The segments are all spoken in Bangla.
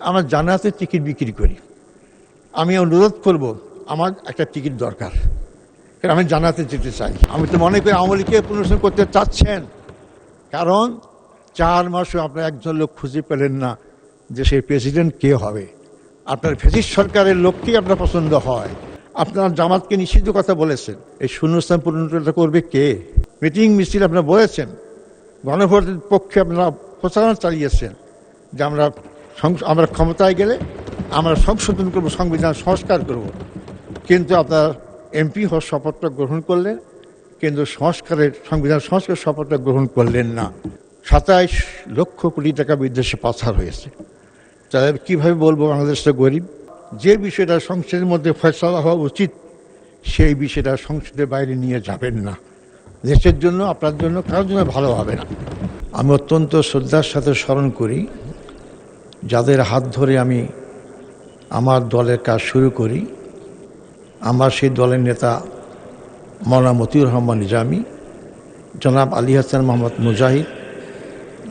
আমরা জান্নাতের টিকিট বিক্রি করি। আমি অনুরোধ করব, আমার একটা টিকিট দরকার, কারণ আমি জান্নাতে যেতে চাই। আমি তো মনে করি আওয়ামী লীগকে পুনর্বাসন করতে চাচ্ছেন, কারণ 4 মাসও আপনার একজন লোক খুঁজে পেলেন না যে সেই প্রেসিডেন্ট কে হবে। আপনার ফ্যাসিস্ট সরকারের লোককেই আপনার পছন্দ হয়। আপনার জামাতকে নিষিদ্ধ কথা বলেছেন, এই শূন্যস্থান পূরণ করবে কে? মিটিং মিছিল আপনারা বলেছেন, গণভোটের পক্ষে আপনারা প্রচারণা চালিয়েছেন যে আমরা ক্ষমতায় গেলে আমরা সংশোধন করব, সংবিধান সংস্কার করব। কিন্তু আপনার এমপি হওয়ার শপথটা গ্রহণ করলেন, কিন্তু সংবিধান সংস্কার শপথটা গ্রহণ করলেন না। 27 লক্ষ কোটি টাকা বিদেশে পাচার হয়েছে। তাহলে কীভাবে বলবো বাংলাদেশটা গরিব? যে বিষয়টা সংসদের মধ্যে ফয়সালা হওয়া উচিত, সেই বিষয়টা সংসদের বাইরে নিয়ে যাবেন না। দেশের জন্য, আপনার জন্য, কারোর জন্য ভালো হবে না। আমি অত্যন্ত শ্রদ্ধার সাথে স্মরণ করি যাদের হাত ধরে আমি আমার দলের কাজ শুরু করি। আমার সেই দলের নেতা মওলানা মতিউর রহমান নিজামী, জনাব আলী হাসান মোহাম্মদ মুজাহিদ,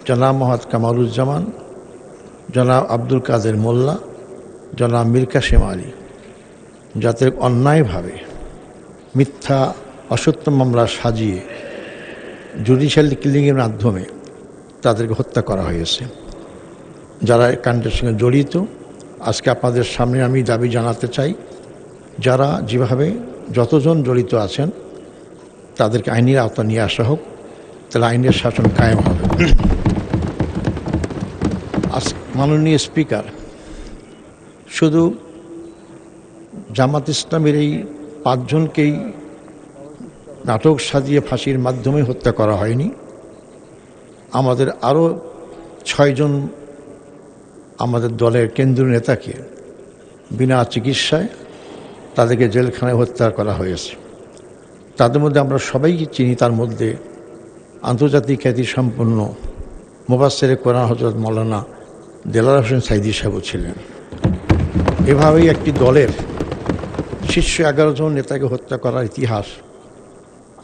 জনাব মোহাম্মদ কামালুজ্জামান, জনাব আব্দুল কাদের মোল্লা, জনাব মীর কাসেম আলী, যাদের অন্যায়ভাবে মিথ্যা অসত্য মামলা সাজিয়ে জুডিশিয়াল কিলিংয়ের মাধ্যমে তাদেরকে হত্যা করা হয়েছে। যারা এই কাণ্ডের সঙ্গে জড়িত, আজকে আপনাদের সামনে আমি দাবি জানাতে চাই, যারা যেভাবে যতজন জড়িত আছেন তাদেরকে আইনের আওতা নিয়ে আসা হোক, তাহলে আইনের শাসন কায়েম হবে। আজ মাননীয় স্পিকার, শুধু জামাত ইসলামের এই 5 জনকেই নাটক সাজিয়ে ফাঁসির মাধ্যমে হত্যা করা হয়নি। আমাদের আরও 6 জন আমাদের দলের কেন্দ্রীয় নেতাকে বিনা চিকিৎসায় তাদেরকে জেলখানায় হত্যা করা হয়েছে। তাদের মধ্যে আমরা সবাইকে চিনি, তার মধ্যে আন্তর্জাতিক খ্যাতিসম্পন্ন মুফাসসিরে কোরআন হযরত মাওলানা দেলাওয়ার হোসেন সাঈদী সাহেব ছিলেন। এভাবেই একটি দলের শীর্ষ 11 জন নেতাকে হত্যা করার ইতিহাস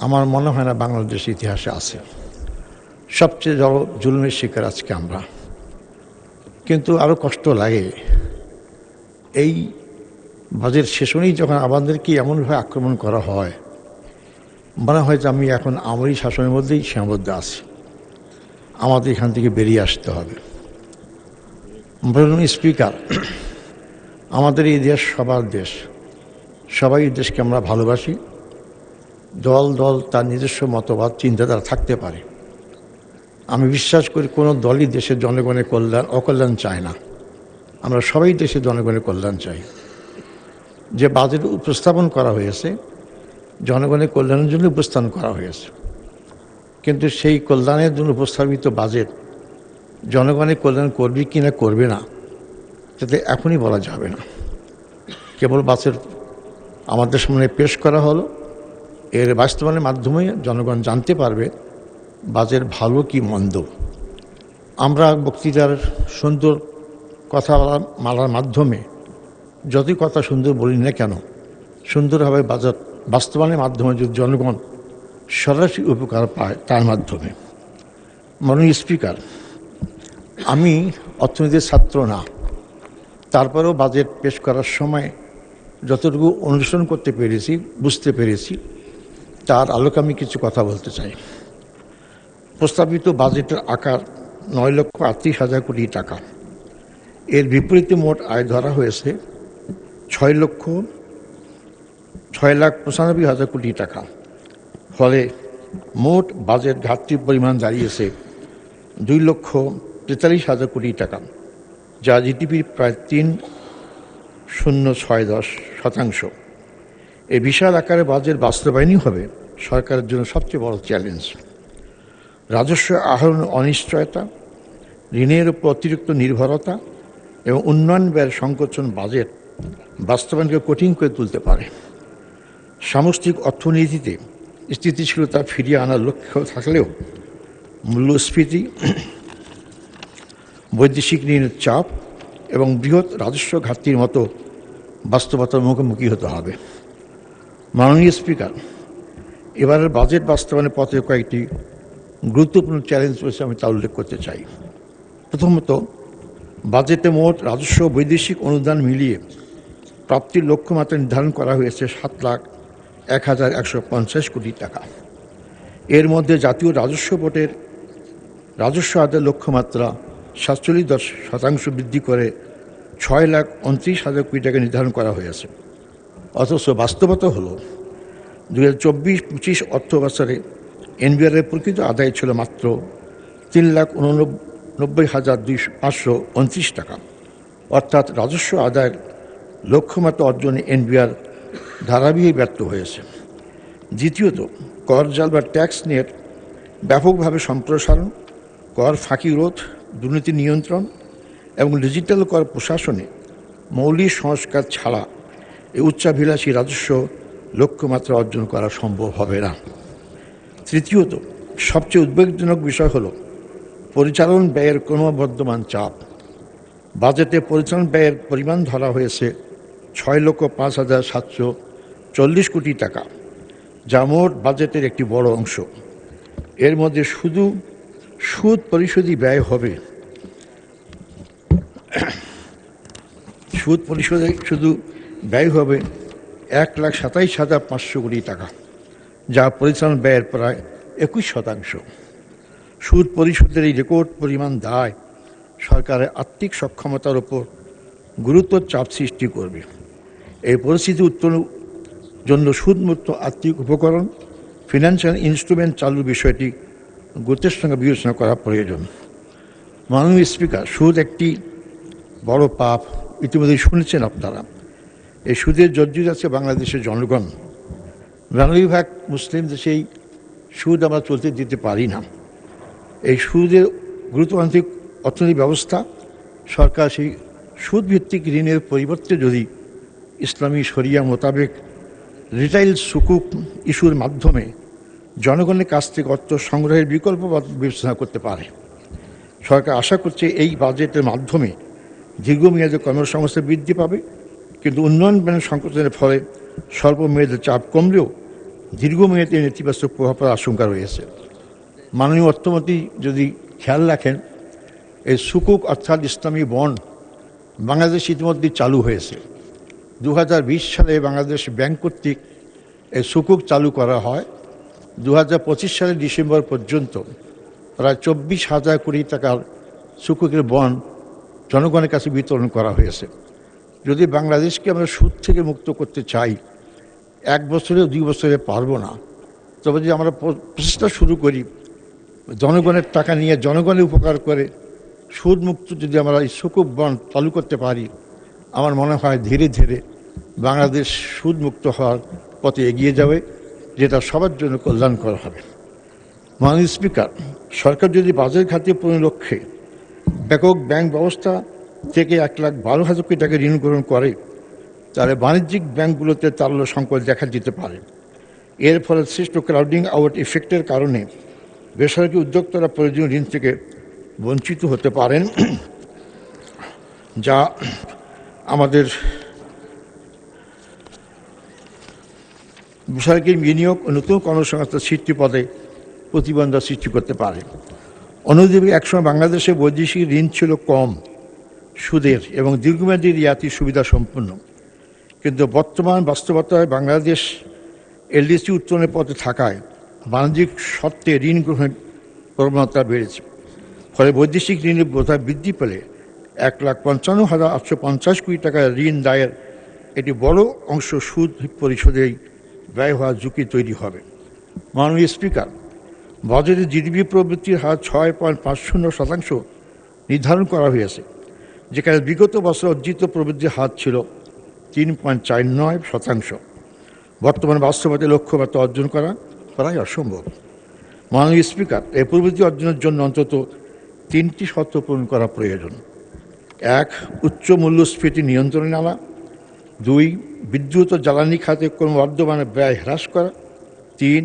আমার মনে হয় না বাংলাদেশের ইতিহাসে আছে। সবচেয়ে বড় জুলুমের শিকার আজকে আমরা। কিন্তু আরও কষ্ট লাগে, এই বাজেট শেষনেই যখন আমাদেরকে এমনভাবে আক্রমণ করা হয়, মনে হয় যে আমি এখন আমারই শাসনের মধ্যেই সীমাবদ্ধ আছি, আমাদের এখান থেকে বেরিয়ে আসতে হবে। মাননীয় স্পিকার, আমাদের এই দেশ সবার দেশ, সবাই এই দেশকে আমরা ভালোবাসি। দল তার নিজস্ব মতবাদ চিন্তাধারা থাকতে পারে। আমি বিশ্বাস করি কোনো দলই দেশের জনগণের অকল্যাণ চায় না। আমরা সবাই দেশের জনগণের কল্যাণ চাই। যে বাজেট উপস্থাপন করা হয়েছে জনগণের কল্যাণের জন্য উপস্থাপন করা হয়েছে, কিন্তু সেই কল্যাণের জন্য উপস্থাপিত বাজেট জনগণের কল্যাণ করবে কি না করবে না, যাতে এখনই বলা যাবে না। কেবল বাজেট আমাদের সামনে পেশ করা হলো, এর বাস্তবায়নের মাধ্যমে জনগণ জানতে পারবে বাজেট ভালো কি মন্দ। আমরা বক্তৃতার সুন্দর কথা মালার মাধ্যমে যতই কথা সুন্দর বলি না কেন, সুন্দরভাবে বাজেট বাস্তবায়নের মাধ্যমে যদি জনগণ সরাসরি উপকার পায় তার মাধ্যমে। মাননীয় স্পিকার, আমি অর্থনীতির ছাত্র না, তারপরেও বাজেট পেশ করার সময় যতটুকু অনুসরণ করতে পেরেছি, বুঝতে পেরেছি, তার আলোকে আমি কিছু কথা বলতে চাই। প্রস্তাবিত বাজেটের আকার 9,38,000 কোটি টাকা। এর বিপরীতে মোট আয় ধরা হয়েছে 6,95,000 কোটি টাকা। ফলে মোট বাজেট ঘাটতির পরিমাণ দাঁড়িয়েছে 2,43,000 কোটি টাকা, যা জিডিপির প্রায় 3.060%। এই বিশাল আকারে বাজেট বাস্তবায়নই হবে সরকারের জন্য সবচেয়ে বড় চ্যালেঞ্জ। রাজস্ব আহরণ অনিশ্চয়তা, ঋণের উপর অতিরিক্ত নির্ভরতা এবং উন্নয়ন ব্যয়ের সংকোচন বাজেট বাস্তবায়নকে কঠিন করে তুলতে পারে। সামষ্টিক অর্থনীতিতে স্থিতিশীলতা ফিরিয়ে আনার লক্ষ্য থাকলেও মূল্যস্ফীতি, বৈদেশিক ঋণের চাপ এবং বৃহৎ রাজস্ব ঘাটতির মতো বাস্তবতার মুখোমুখি হতে হবে। মাননীয় স্পিকার, এবারের বাজেট বাস্তবায়নের পথে কয়েকটি গুরুত্বপূর্ণ চ্যালেঞ্জ রয়েছে, আমি তা উল্লেখ করতে চাই। প্রথমত, বাজেটে মোট রাজস্ব বৈদেশিক অনুদান মিলিয়ে প্রাপ্তির লক্ষ্যমাত্রা নির্ধারণ করা হয়েছে 7,01,150 কোটি টাকা। এর মধ্যে জাতীয় রাজস্ব বোর্ডের রাজস্ব আদায়ের লক্ষ্যমাত্রা 47% বৃদ্ধি করে 6,29,000 কোটি টাকা নির্ধারণ করা হয়েছে। অথচ বাস্তবতা হলো 2024-25 অর্থ বছরে এনবিআরের প্রকৃত আদায় ছিল মাত্র 3,89,529 টাকা। অর্থাৎ রাজস্ব আদায়ের লক্ষ্যমাত্রা অর্জনে এনবিআর ধারাবাহিক ব্যর্থ হয়েছে। দ্বিতীয়ত, কর জাল বা ট্যাক্স নেট ব্যাপকভাবে সম্প্রসারণ, কর ফাঁকি রোধ, দুর্নীতি নিয়ন্ত্রণ এবং ডিজিটাল কর প্রশাসনে মৌলিক সংস্কার ছাড়া এই উচ্চাভিলাষী রাজস্ব লক্ষ্যমাত্রা অর্জন করা সম্ভব হবে না। তৃতীয়ত, সবচেয়ে উদ্বেগজনক বিষয় হল পরিচালন ব্যয়ের ক্রমবর্ধমান চাপ। বাজেটে পরিচালন ব্যয়ের পরিমাণ ধরা হয়েছে 6,05,740 কোটি টাকা, যা মোট বাজেটের একটি বড় অংশ। এর মধ্যে শুধু সুদ পরিশোধই ব্যয় হবে শুধু ব্যয় হবে 1,27,500 কোটি টাকা, যা পরিচালন ব্যয়ের প্রায় 21%। সুদ পরিশোধের এই রেকর্ড পরিমাণ দায় সরকারের আর্থিক সক্ষমতার উপর গুরুতর চাপ সৃষ্টি করবে। এই পরিস্থিতি উত্তরণের জন্য সুদমুক্ত আর্থিক উপকরণ, ফিনান্সিয়াল ইনস্ট্রুমেন্ট চালুর বিষয়টি গুরুত্বের সঙ্গে বিবেচনা করা প্রয়োজন। মাননীয় স্পিকার, সুদ একটি বড় পাপ, ইতিমধ্যে শুনেছেন আপনারা। এই সুদের জর্জরিত আছে বাংলাদেশের জনগণ। 92 মুসলিম দেশেই সুদ আমরা চলতে দিতে পারি না। এই সুদের গুরুত্বান্তিক অর্থনৈতিক ব্যবস্থা, সরকার সেই সুদভিত্তিক ঋণের পরিবর্তে যদি ইসলামী শরিয়া মোতাবেক রিটাইল সুকুক ইস্যুর মাধ্যমে জনগণের কাছ থেকে অর্থ সংগ্রহের বিকল্প বিবেচনা করতে পারে। সরকার আশা করছে এই বাজেটের মাধ্যমে দীর্ঘমেয়াদে কর্মসংস্থান বৃদ্ধি পাবে, কিন্তু উন্নয়ন সংকোচনের ফলে স্বল্প মেয়াদে চাপ কমলেও দীর্ঘমেয়াদে নেতিবাচক প্রভাব পড়ার আশঙ্কা রয়েছে। মাননীয় অর্থমন্ত্রী যদি খেয়াল রাখেন, এই সুকুক অর্থাৎ ইসলামী বন্ড বাংলাদেশ ইতিমধ্যে চালু হয়েছে। 2020 সালে বাংলাদেশ ব্যাংক কর্তৃক এই সুকুক চালু করা হয়। 2025 সালের ডিসেম্বর পর্যন্ত প্রায় 24,000 কোটি টাকার সুকুকের বন্ড জনগণের কাছে বিতরণ করা হয়েছে। যদি বাংলাদেশকে আমরা সুদ থেকে মুক্ত করতে চাই, 1 বছরে 2 বছরে পারবো না। তবে যদি আমরা প্রচেষ্টা শুরু করি, জনগণের টাকা নিয়ে জনগণের উপকার করে সুদমুক্ত যদি আমরা এই সুকুক বন্ড চালু করতে পারি, আমার মনে হয় ধীরে ধীরে বাংলাদেশ সুদমুক্ত হওয়ার পথে এগিয়ে যাবে, যেটা সবার জন্য কল্যাণকর হবে। মাননীয় স্পিকার, সরকার যদি বাজার খাতে পূরণের লক্ষ্যে ব্যাপক ব্যাংক ব্যবস্থা থেকে 1,12,000 কোটি টাকা ঋণ গ্রহণ করে, তাহলে বাণিজ্যিক ব্যাংকগুলোতে তারল্য সংকট দেখা দিতে পারে। এর ফলে সৃষ্ট ক্রাউডিং আউট ইফেক্টের কারণে বেসরকারি উদ্যোক্তারা প্রয়োজনীয় ঋণ থেকে বঞ্চিত হতে পারেন, যা আমাদের বেসরকারি বিনিয়োগ ও নতুন কর্মসংস্থান সৃষ্টি পদে প্রতিবন্ধক সৃষ্টি করতে পারে। অন্যদিকে একসময় বাংলাদেশে বৈদেশিক ঋণ ছিল কম সুদের এবং দীর্ঘমেয়াদী রিয়াতি সুবিধা সম্পন্ন, কিন্তু বর্তমান বাস্তবতায় বাংলাদেশ এলডিসি উত্তোলনের পথে থাকায় বাণিজ্যিক শর্তে ঋণ গ্রহণের প্রবণতা বেড়েছে। ফলে বৈদেশিক ঋণের বোঝা বৃদ্ধি পেলে 1,55,850 কোটি টাকা ঋণ দায়ের একটি বড় অংশ সুদ পরিশোধেই ব্যয় হওয়ার ঝুঁকি তৈরি হবে। মাননীয় স্পিকার, বাজেটে জিডিপি প্রবৃদ্ধির হার 6.50% নির্ধারণ করা হয়েছে, যেখানে বিগত বছর অর্জিত প্রবৃদ্ধির হার ছিল 3.49%। বর্তমানে বাস্তবতা লক্ষ্যমাত্রা অর্জন করা প্রায় অসম্ভব। মাননীয় স্পিকার, এই প্রবৃদ্ধি অর্জনের জন্য অন্তত 3টি শর্ত পূরণ করা প্রয়োজন। 1. উচ্চ মূল্যস্ফীতি নিয়ন্ত্রণে আনা। 2. বিদ্যুৎ ও জ্বালানি খাতে ক্রমবর্ধমান ব্যয় হ্রাস করা। 3.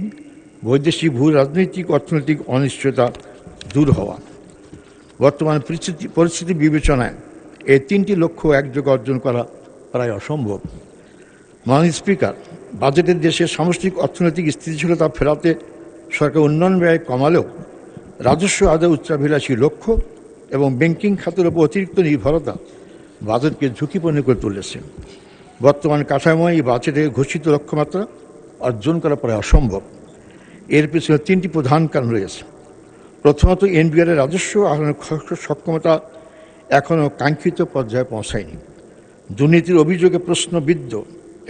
বৈদেশিক ভূ রাজনৈতিক অর্থনৈতিক অনিশ্চয়তা দূর হওয়া। বর্তমান পরিস্থিতি বিবেচনায় এই 3টি লক্ষ্য একযোগে অর্জন করা প্রায় অসম্ভব। মাননীয় স্পিকার, বাজেটের দেশের সামষ্টিক অর্থনৈতিক স্থিতিশীলতা ফেরাতে সরকার উন্নয়ন ব্যয় কমালেও রাজস্ব আদায় উচ্চাভিলাষী লক্ষ্য এবং ব্যাংকিং খাতের উপর অতিরিক্ত নির্ভরতা বাজেটকে ঝুঁকিপূর্ণ করে তুলেছে। বর্তমান কাঠামো এই বাজেটে ঘোষিত লক্ষ্যমাত্রা অর্জন করা প্রায় অসম্ভব। এর পেছনে তিনটি প্রধান কারণ রয়েছে। প্রথমত, এনবিআর এর রাজস্ব আহরণের সক্ষমতা এখনও কাঙ্ক্ষিত পর্যায়ে পৌঁছায়নি। দুর্নীতির অভিযোগে প্রশ্নবিদ্ধ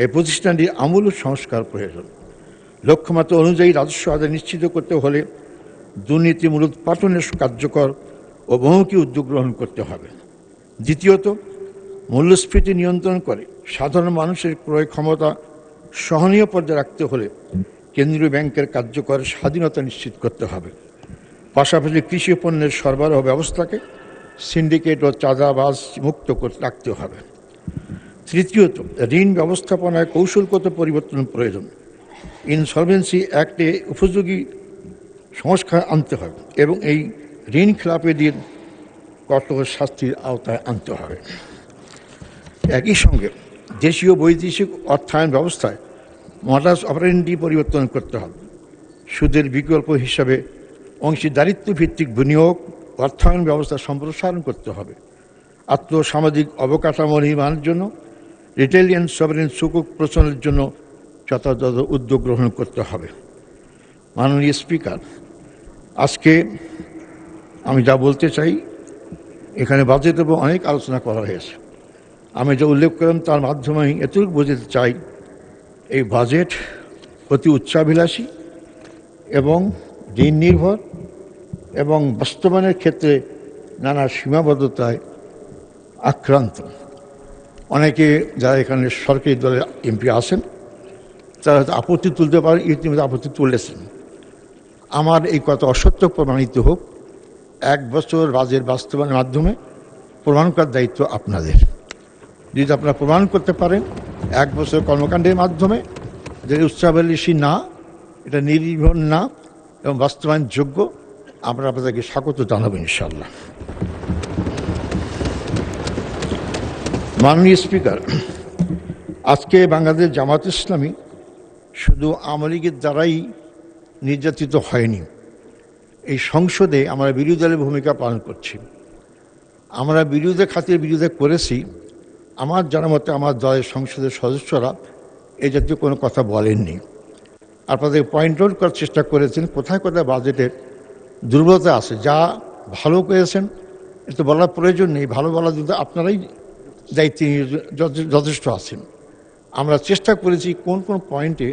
এই প্রতিষ্ঠানটির আমূল সংস্কার প্রয়োজন। লক্ষ্যমাত্রা অনুযায়ী রাজস্ব আদায় নিশ্চিত করতে হলে দুর্নীতি মূলোৎপাটনের কার্যকর ও বহুমুখী উদ্যোগ গ্রহণ করতে হবে। দ্বিতীয়ত, মূল্যস্ফীতি নিয়ন্ত্রণ করে সাধারণ মানুষের ক্রয় ক্ষমতা সহনীয় পর্যায়ে রাখতে হলে কেন্দ্রীয় ব্যাংকের কার্যকর স্বাধীনতা নিশ্চিত করতে হবে। পাশাপাশি কৃষি পণ্যের সরবরাহ ব্যবস্থাকে সিন্ডিকেট ও চাঁদাবাজ মুক্ত করে রাখতে হবে। তৃতীয়ত, ঋণ ব্যবস্থাপনায় কৌশলগত পরিবর্তন প্রয়োজন। ইনসলভেন্সি অ্যাক্টে উপযোগী সংস্কার আনতে হবে এবং এই ঋণ খেলাপিদের কঠোর শাস্তির আওতায় আনতে হবে। একই সঙ্গে দেশীয় বৈদেশিক অর্থায়ন ব্যবস্থায় মডাস অপারেন্ডি পরিবর্তন করতে হবে। সুদের বিকল্প হিসাবে অংশীদারিত্ব ভিত্তিক বিনিয়োগ অর্থায়ন ব্যবস্থা সম্প্রসারণ করতে হবে। আর্থসামাজিক অবকাঠামো নির্মাণের জন্য রিটেল অ্যান্ড সভরেন সুকুক প্রচলনের জন্য যথাযথ উদ্যোগ গ্রহণ করতে হবে। মাননীয় স্পিকার, আজকে আমি যা বলতে চাই, এখানে বাজেটের উপর অনেক আলোচনা করা হয়েছে। আমি যা উল্লেখ করলাম তার মাধ্যমে আমি এতটুকু বোঝাতে চাই, এই বাজেট অতি উচ্চাভিলাষী এবং ঋণ নির্ভর এবং বাস্তবায়নের ক্ষেত্রে নানা সীমাবদ্ধতায় আক্রান্ত। অনেকে যারা এখানে সরকারি দলের এমপি আছেন তারা হয়তো আপত্তি তুলতে পারেন, ইতিমধ্যে আপত্তি তুলেছেন। আমার এই কথা অসত্য প্রমাণিত হোক, 1 বছর বাজেট বাস্তবায়নের মাধ্যমে প্রমাণ করার দায়িত্ব আপনাদের। যদি আপনারা প্রমাণ করতে পারেন 1 বছর কর্মকাণ্ডের মাধ্যমে যে উচ্চাভিলাষী না, এটা নির্ভর না এবং বাস্তবায়নযোগ্য, আমরা আপনাদেরকে স্বাগত জানাবো ইনশাআল্লাহ। মাননীয় স্পিকার, আজকে বাংলাদেশ জামাত ইসলামী শুধু আওয়ামী লীগের দ্বারাই নির্যাতিত হয়নি। এই সংসদে আমরা বিরোধী দলের ভূমিকা পালন করছি। আমরা বিরোধী খাতের বিরোধী করেছি। আমার জানা মতে আমার দলের সংসদের সদস্যরা এই জাতীয় কোনো কথা বলেননি। আপনাদের পয়েন্ট আউট করার চেষ্টা করেছেন কোথায় কোথায় বাজেটের দুর্বলতা আছে। যা ভালো করেছেন এটা বলার প্রয়োজন নেই, ভালো বলার জন্য আপনারাই দায়িত্বে যথেষ্ট আছেন। আমরা চেষ্টা করেছি কোন কোন পয়েন্টে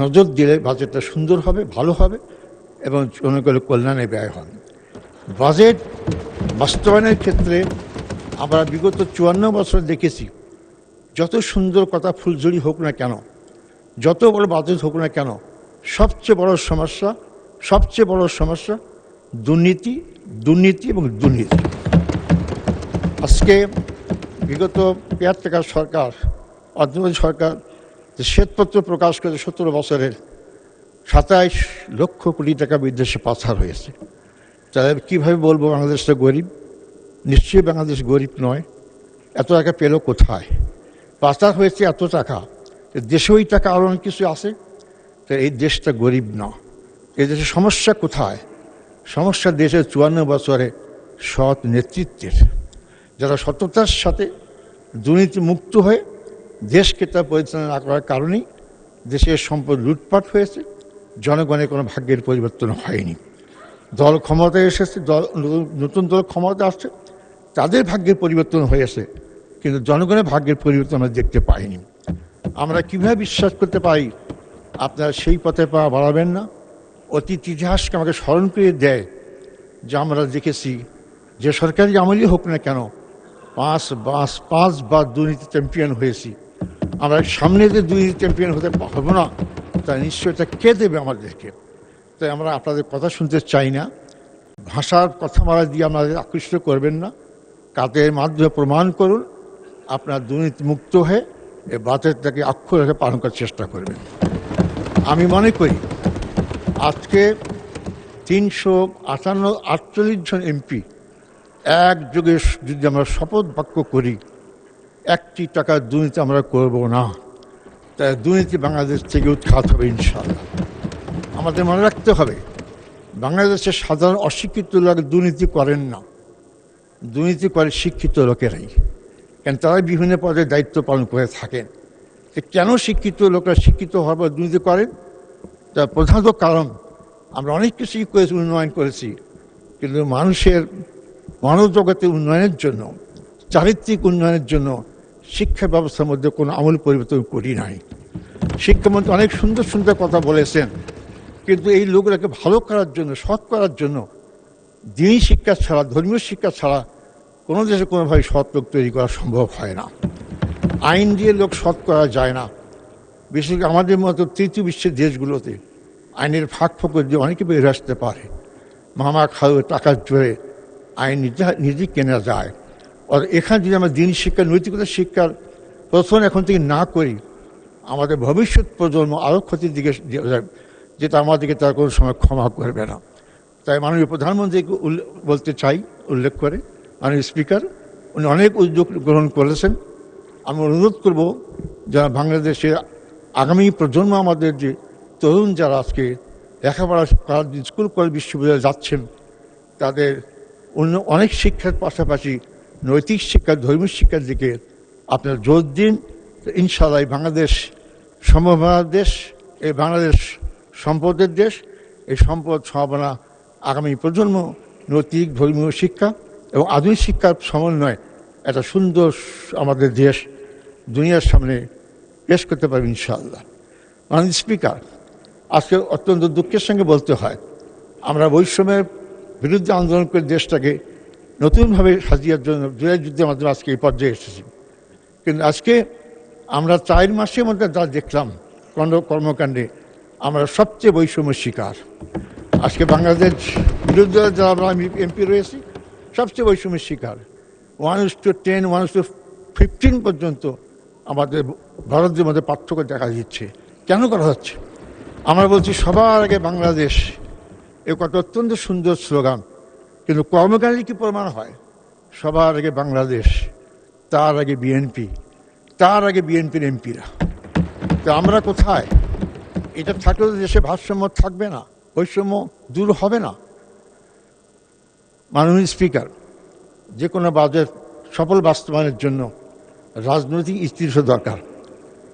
নজর দিলে বাজেটটা সুন্দর হবে, ভালো হবে এবং জনগণের কল্যাণে ব্যয় হবে। বাজেট বাস্তবায়নের ক্ষেত্রে আমরা বিগত 54 বছর দেখেছি, যত সুন্দর কথা ফুলঝুরি হোক না কেন, যত বড় বাজেট হোক না কেন, সবচেয়ে বড় সমস্যা দুর্নীতি এবং দুর্নীতি। আজকে বিগত কেয়ারটেকার সরকার, অর্থনৈতিক সরকার যে শ্বেতপত্র প্রকাশ করে 17 বছরের 27 লক্ষ কোটি টাকা বিদেশে পাচার হয়েছে। তাহলে কীভাবে বলবো বাংলাদেশটা গরিব? নিশ্চয়ই বাংলাদেশ গরিব নয়। এত টাকা পেল কোথায়? পাচার হয়েছে এত টাকা, দেশে ওই টাকা আরও অনেক কিছু আছে। তো এই দেশটা গরিব না। এই দেশের সমস্যা কোথায়? সমস্যা দেশের 54 বছরে সৎ নেতৃত্বের, যারা সততার সাথে দুর্নীতি মুক্ত হয়ে দেশকে তা পরিচালনা না করার কারণেই দেশের সম্পদ লুটপাট হয়েছে, জনগণের কোনো ভাগ্যের পরিবর্তন হয়নি। দল ক্ষমতায় এসেছে, নতুন দল ক্ষমতা আসছে, তাদের ভাগ্যের পরিবর্তন হয়েছে, কিন্তু জনগণের ভাগ্যের পরিবর্তন আমরা দেখতে পাইনি। আমরা কীভাবে বিশ্বাস করতে পারি আপনারা সেই পথে পা বাড়াবেন না? অতীত ইতিহাসকে আমাকে স্মরণ করে দেয় যে আমরা দেখেছি যে সরকারি আমলই হোক না কেন 5 বার দুর্নীতি চ্যাম্পিয়ন হয়েছি। আমরা সামনে যে দুর্নীতি চ্যাম্পিয়ন হতে পারবো না, তা নিশ্চয়তা কে দেবে আমাদেরকে? তাই আমরা আপনাদের কথা শুনতে চাই না। ভাষার কথা মারা দিয়ে আমাদের আকৃষ্ট করবেন না। কাজের মাধ্যমে প্রমাণ করুন আপনার দুর্নীতি মুক্ত হয়ে এই বাজেটটাকে অক্ষর রেখে পালন করার চেষ্টা করবেন। আমি মনে করি আজকে 348 জন এমপি একযোগে যদি আমরা শপথ বাক্য করি 1টি টাকার দুর্নীতি আমরা করব না, তাই দুর্নীতি বাংলাদেশ থেকে উৎখাত হবে ইনশাআল্লাহ। আমাদের মনে রাখতে হবে বাংলাদেশের সাধারণ অশিক্ষিত লোক দুর্নীতি করেন না, দুর্নীতি করে শিক্ষিত লোকেরাই, কেন তারাই বিভিন্ন পদে দায়িত্ব পালন করে থাকেন। কেন শিক্ষিত লোকেরা শিক্ষিত হওয়ার পর দুর্নীতি করেন? তার প্রধানত কারণ আমরা অনেক কিছুই করেছি, উন্নয়ন করেছি, কিন্তু মানুষের মানব জগতের উন্নয়নের জন্য, চারিত্রিক উন্নয়নের জন্য শিক্ষা ব্যবস্থার মধ্যে কোনো আমূল পরিবর্তন করি নাই। শিক্ষামন্ত্রী অনেক সুন্দর সুন্দর কথা বলেছেন, কিন্তু এই লোকগুলোকে ভালো করার জন্য, সৎ করার জন্য দিনই শিক্ষা ছাড়া, ধর্মীয় শিক্ষা ছাড়া কোনো দেশে কোনোভাবে সৎ লোক তৈরি করা সম্ভব হয় না। আইন দিয়ে লোক সৎ করা যায় না। বিশেষ করে আমাদের মতো তৃতীয় বিশ্বের দেশগুলোতে আইনের ফাঁক ফোকর দিয়ে অনেকে বেরিয়ে আসতে পারে। মামা খাও টাকার জোরে আইন নিজে কেনা যায়। আর এখানে যদি আমরা দিন শিক্ষা, নৈতিকতা শিক্ষার প্রথম এখন থেকে না করি, আমাদের ভবিষ্যৎ প্রজন্ম আরও ক্ষতির দিকে যেটা আমাদেরকে তারা কোনো সময় ক্ষমা করবে না। তাই মাননীয় প্রধানমন্ত্রীকে বলতে চাই, উল্লেখ করে, মাননীয় স্পিকার উনি অনেক উদ্যোগ গ্রহণ করেছেন। আমি অনুরোধ করব যারা বাংলাদেশের আগামী প্রজন্ম, আমাদের যে তরুণ যারা আজকে লেখাপড়া করার স্কুল কলেজ বিশ্ববিদ্যালয়ে যাচ্ছেন, তাদের অনেক শিক্ষার পাশাপাশি নৈতিক শিক্ষা, ধর্মীয় শিক্ষার দিকে আপনারা জোর দিন। ইনশাআল্লাহ বাংলাদেশ সম্ভাবনার দেশ, এই বাংলাদেশ সম্পদের দেশ। এই সম্পদ সম্ভাবনা আগামী প্রজন্ম নৈতিক ধর্মীয় শিক্ষা এবং আধুনিক শিক্ষার সমন্বয়ে একটা সুন্দর আমাদের দেশ দুনিয়ার সামনে পেশ করতে পারবে ইনশাআল্লাহ। মাননীয় স্পিকার, আজকে অত্যন্ত দুঃখের সঙ্গে বলতে হয়, আমরা বৈষম্যের বিরুদ্ধে আন্দোলন করে দেশটাকে নতুনভাবে সাজিয়ার জন্য জুলাই যুদ্ধের মাধ্যমে আজকে এই পর্যায়ে এসেছি। কিন্তু আজকে আমরা 4 মাসের মধ্যে যা দেখলাম কর্মকাণ্ডে, আমরা সবচেয়ে বৈষম্য শিকার। আজকে বাংলাদেশ বিরুদ্ধে যারা আমরা এমপি রয়েছি, সবচেয়ে বৈষম্যের শিকার। 1:10, 1:15 পর্যন্ত আমাদের ভারতের মধ্যে পার্থক্য দেখা দিচ্ছে। কেন করা হচ্ছে? আমরা বলছি সবার আগে বাংলাদেশ, এ কথা অত্যন্ত সুন্দর স্লোগান, কিন্তু কর্মকাণ্ডে কি প্রমাণ হয়? সবার আগে বাংলাদেশ, তার আগে বিএনপি, তার আগে বিএনপির এমপিরা। তো আমরা কোথায়? এটা থাকলে তো দেশে ভারসাম্য থাকবে না, বৈষম্য দূর হবে না। মাননীয় স্পিকার, যে কোনো বাজেট সফল বাস্তবায়নের জন্য রাজনৈতিক স্থিতিশীলতা দরকার,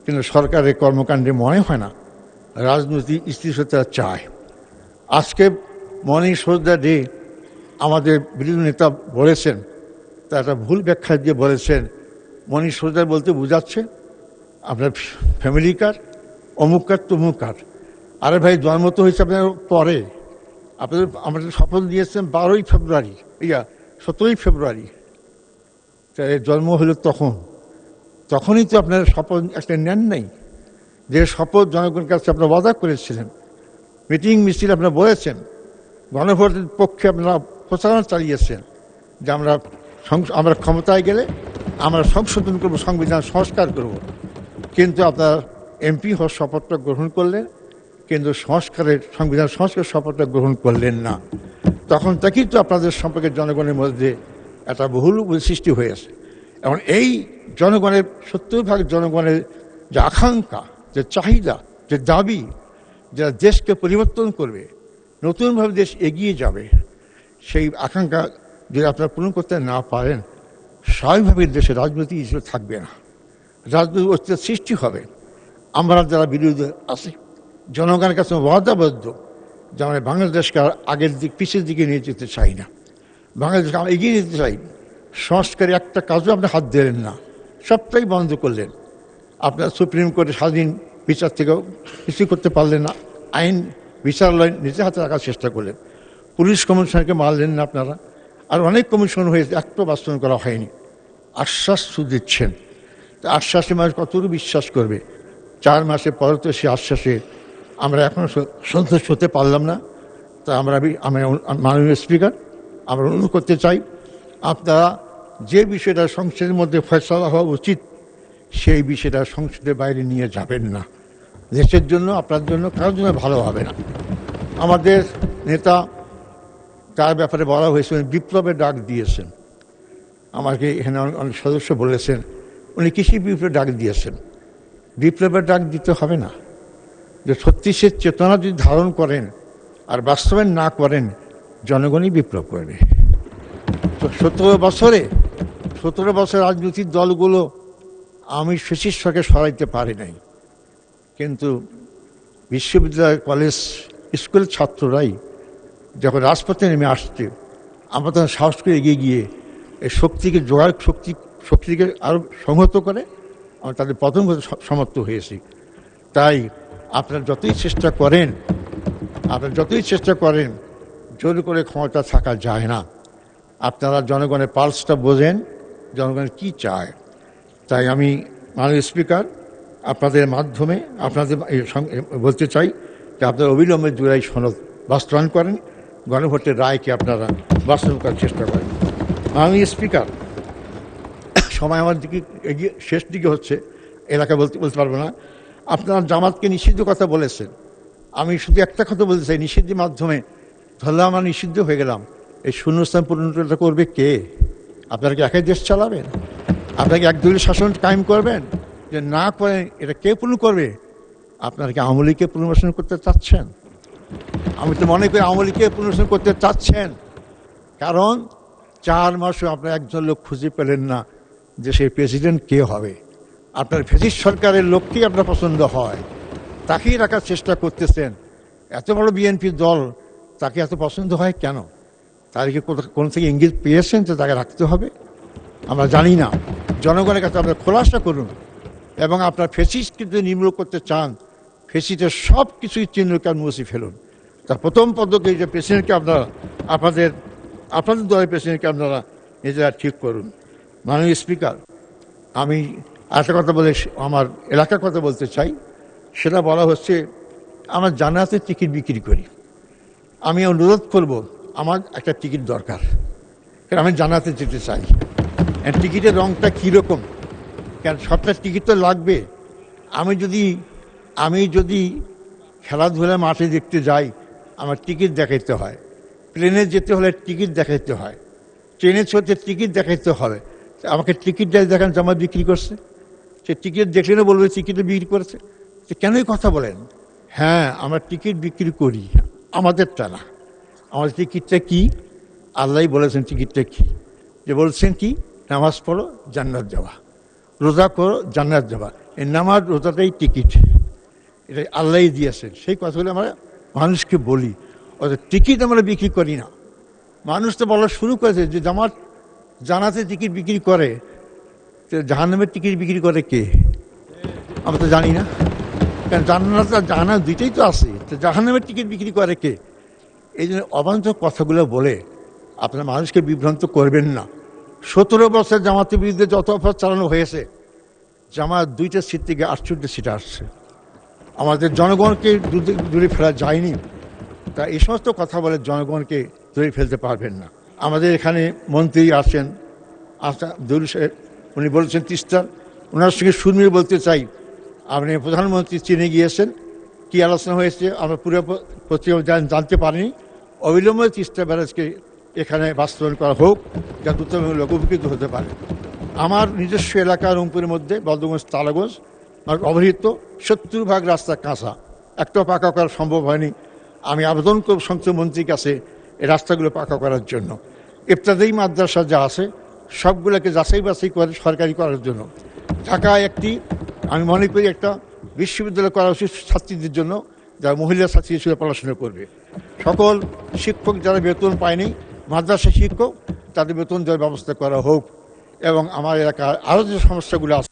কিন্তু সরকারের কর্মকাণ্ডে মনে হয় না রাজনৈতিক স্থিতিশীলতা চায়। আজকে মর্নিং সোজা ডে আমাদের বিরোধী নেতা বলেছেন, তা একটা ভুল ব্যাখ্যা দিয়ে বলেছেন, মর্নিং সোজা বলতে বোঝাচ্ছে আপনার ফ্যামিলি কার্ড, অমুক কার্ড, তমুক কার্ড। আরে ভাই, জন্ম তো হয়েছে আপনার পরে। আপনাদের আমাদের শপথ দিয়েছেন 12ই ফেব্রুয়ারি, 17ই ফেব্রুয়ারি। তাই জন্ম হলো তখনই তো আপনার শপথ একটা নেন নাই, যে শপথ জনগণের কাছে আপনারা ওয়াদা করেছিলেন। মিটিং মিছিল আপনারা বলেছেন, গণভোটের পক্ষে আপনারা প্রচারণা চালিয়েছেন যে আমরা ক্ষমতায় গেলে আমরা সংশোধন করব, সংবিধান সংস্কার করব। কিন্তু আপনার এমপি হওয়ার শপথটা গ্রহণ করলেন, কিন্তু সংবিধান সংস্কার শপথটা গ্রহণ করলেন না। তখন থেকেই তো আপনাদের সম্পর্কে জনগণের মধ্যে একটা বহুল সৃষ্টি হয়েছে। এবং এই জনগণের 70% জনগণের যে আকাঙ্ক্ষা, যে চাহিদা, যে দাবি, যারা দেশকে পরিবর্তন করবে, নতুনভাবে দেশ এগিয়ে যাবে, সেই আকাঙ্ক্ষা যদি আপনারা পূরণ করতে না পারেন, স্বাভাবিকভাবে দেশে রাজনৈতিক ইস্যু থাকবে না, রাজনৈতিক অস্তিত্ব সৃষ্টি হবে। আমরা যারা বিরোধী আছি, জনগণের কাছে ওয়াদাবদ্ধ যে আমরা বাংলাদেশকে আগের পিছের দিকে নিয়ে যেতে চাই না, বাংলাদেশকে আমরা এগিয়ে নিতে চাই। সংস্কারে একটা কাজও আপনি হাত দিলেন না, সবটাই বন্ধ করলেন। আপনার সুপ্রিম কোর্টে স্বাধীন বিচার থেকেও কিছু করতে পারলেন না, আইন বিচারালয় নিজে হাতে রাখার চেষ্টা করলেন, পুলিশ কমিশনকে মারলেন না আপনারা। আর অনেক কমিশন হয়েছে, একটু বাস্তবায়ন করা হয়নি। আশ্বাস দিচ্ছেন, আশ্বাসে মানুষ কতটুকু বিশ্বাস করবে? 4 মাসে পরে তো সে আশ্বাসে আমরা এখনও সন্তুষ্ট হতে পারলাম না। তা আমরা মাননীয় স্পিকার, আমরা অনুরোধ করতে চাই, আপনারা যে বিষয়টা সংসদের মধ্যে ফয়সালা হওয়া উচিত, সেই বিষয়টা সংসদের বাইরে নিয়ে যাবেন না। দেশের জন্য, আপনার জন্য, কারোর জন্য ভালো হবে না। আমাদের নেতা, তার ব্যাপারে বলা হয়েছে বিপ্লবের ডাক দিয়েছেন। আমাকে এখানে অনেক সদস্য বলেছেন উনি কৃষি বিপ্লবের ডাক দিয়েছেন। বিপ্লবের ডাক দিতে হবে না। যে সত্যি সে চেতনা যদি ধারণ করেন আর বাস্তবায়ন না করেন, জনগণই বিপ্লব করবে। তো 17 বছর রাজনৈতিক দলগুলো আমি ফ্যাসিস্টকে সরাইতে পারি নাই, কিন্তু বিশ্ববিদ্যালয় কলেজ স্কুলের ছাত্ররাই যখন রাজপথে নেমে আসছে, আমরা তখন সাহস করে এগিয়ে গিয়ে এই শক্তিকে শক্তিকে আরও সংহত করে আমরা তাদের পতন করতে সমর্থ হয়েছি। তাই আপনারা যতই চেষ্টা করেন জোর করে ক্ষমতা থাকা যায় না। আপনারা জনগণের পালসটা বোঝেন, জনগণ কি চায়। তাই আমি মাননীয় স্পিকার আপনাদের মাধ্যমে আপনাদের বলতে চাই যে আপনারা অবিলম্বে জুলাই সনদ বাস্তবায়ন করেন, গণভোটের রায়কে আপনারা বাস্তবায়ন করার চেষ্টা করেন। মাননীয় স্পিকার, সময় আমার দিকে এগিয়ে শেষ দিকে হচ্ছে, এলাকা বলতে পারবো না। আপনারা জামাতকে নিষিদ্ধ কথা বলেছেন, আমি শুধু একটা কথা বলতে চাই, নিষিদ্ধের মাধ্যমে ধরলাম আমরা নিষিদ্ধ হয়ে গেলাম, এই শূন্যস্থান পূরণটা করবে কে? আপনারা কি একাই দেশ চালাবেন? আপনারা কি একদলীয় শাসন কায়েম করবেন? যে না করে এটা কে পূর্ণ করবে? আপনারা কি আওয়ামী লীগকে পুনর্বাসন করতে চাচ্ছেন? আমি তো মনে করি আওয়ামী লীগকে পুনর্বাসন করতে চাচ্ছেন, কারণ 4 মাসও আপনারা একজন লোক খুঁজে পেলেন না যে সেই প্রেসিডেন্ট কে হবে। আপনার ফ্যাসিস্ট সরকারের লোককেই আপনার পছন্দ হয়, তাকেই রাখার চেষ্টা করতেছেন। এত বড় বিএনপি দল, তাকে এত পছন্দ হয় কেন? তাদেরকে কোন থেকে ইঙ্গিত পেয়েছেন যে তাকে রাখতে হবে? আমরা জানি না। জনগণের কাছে আপনারা খোলাসা করুন, এবং আপনার ফ্যাসিস্টকে যদি নির্মূল করতে চান, ফ্যাসিস্টের সব কিছুই চিহ্নকার মুছে ফেলুন। তার প্রথম পদকে যে প্রেসিডেন্টকে আপনারা আপনাদের দলের প্রেসিডেন্টকে আপনারা নিজেরা ঠিক করুন। মাননীয় স্পিকার, আমি একটা কথা বলে আমার এলাকার কথা বলতে চাই। সেটা বলা হচ্ছে, আমার জান্নাতের টিকিট বিক্রি করি। আমি অনুরোধ করব, আমার একটা টিকিট দরকার, কারণ আমি জান্নাতে যেতে চাই। টিকিটের রঙটা কীরকম? কারণ সবটা টিকিট তো লাগবে। আমি যদি খেলাধুলা মাঠে দেখতে যাই, আমার টিকিট দেখাইতে হয়। প্লেনে যেতে হলে টিকিট দেখাইতে হয়, ট্রেনে চলতে টিকিট দেখাইতে হবে। আমাকে টিকিট দেখান যে আমার বিক্রি করছে, সে টিকিট দেখলে না বলবে টিকিটে বিক্রি করেছে। সে কেনই কথা বলেন? হ্যাঁ, আমরা টিকিট বিক্রি করি, আমাদেরটা না। আমাদের টিকিটটা কি? আল্লাহ বলেছেন টিকিটটা কি, যে বলছেন কি, নামাজ পড়ো জান্নাত যাওয়া, রোজা করো জান্নাত যাওয়া। এই নামাজ রোজাটাই টিকিট, এটা আল্লাহ দিয়েছেন। সেই কথাগুলো আমরা মানুষকে বলি, অর্থাৎ টিকিট আমরা বিক্রি করি না। মানুষ তো বলা শুরু করেছে যে জানাতে টিকিট বিক্রি করে, তো জাহান্নামের টিকিট বিক্রি করে কে? আমরা তো জানি না। কারণ জান্নাত আর জাহান্নাম দুইটাই তো আছে, তো জাহান্নামের টিকিট বিক্রি করে কে? এই জন্য অবান্তর কথাগুলো বলে আপনারা মানুষকে বিভ্রান্ত করবেন না। 17 বছর জামাতের বিরুদ্ধে যত অপরাধ চালানো হয়েছে, জামাত 2টা সিট থেকে 68 সিট আসছে। আমাদের জনগণকে দূরে ফেলা যায়নি। তা এই সমস্ত কথা বলে জনগণকে দূরে ফেলতে পারবেন না। আমাদের এখানে মন্ত্রী আছেন, উনি বলছেন তিস্তার, ওনার সঙ্গে সুরমির বলতে চাই, আপনি প্রধানমন্ত্রী চীনে গিয়েছেন, কী আলোচনা হয়েছে আমরা পুরো পত্রিকা জানতে পারিনি। অবিলম্বে তিস্তা ব্যারাজকে এখানে বাস্তবায়ন করা হোক, যা দ্রুতভাবে লোক উপকৃত হতে পারে। আমার নিজস্ব এলাকা রংপুরের মধ্যে বলদগঞ্জ তালাগঞ্জ অবহিত 70% রাস্তা কাঁচা, একটাও পাকা করা সম্ভব হয়নি। আমি আবেদন করব সংসদ মন্ত্রীর কাছে এই রাস্তাগুলো পাকা করার জন্য। ইফতাদায়ী মাদ্রাসা যা আছে সবগুলোকে যাচাই বাছাই করে সরকারি করার জন্য। ঢাকায় আমি মনে করি একটা বিশ্ববিদ্যালয় করা উচিত ছাত্রীদের জন্য, যারা মহিলা ছাত্রী হিসেবে পড়াশোনা করবে। সকল শিক্ষক যারা বেতন পায়নি, মাদ্রাসা শিক্ষক, তাদের বেতন দেওয়ার ব্যবস্থা করা হোক। এবং আমার এলাকার আরও যে সমস্যাগুলো আছে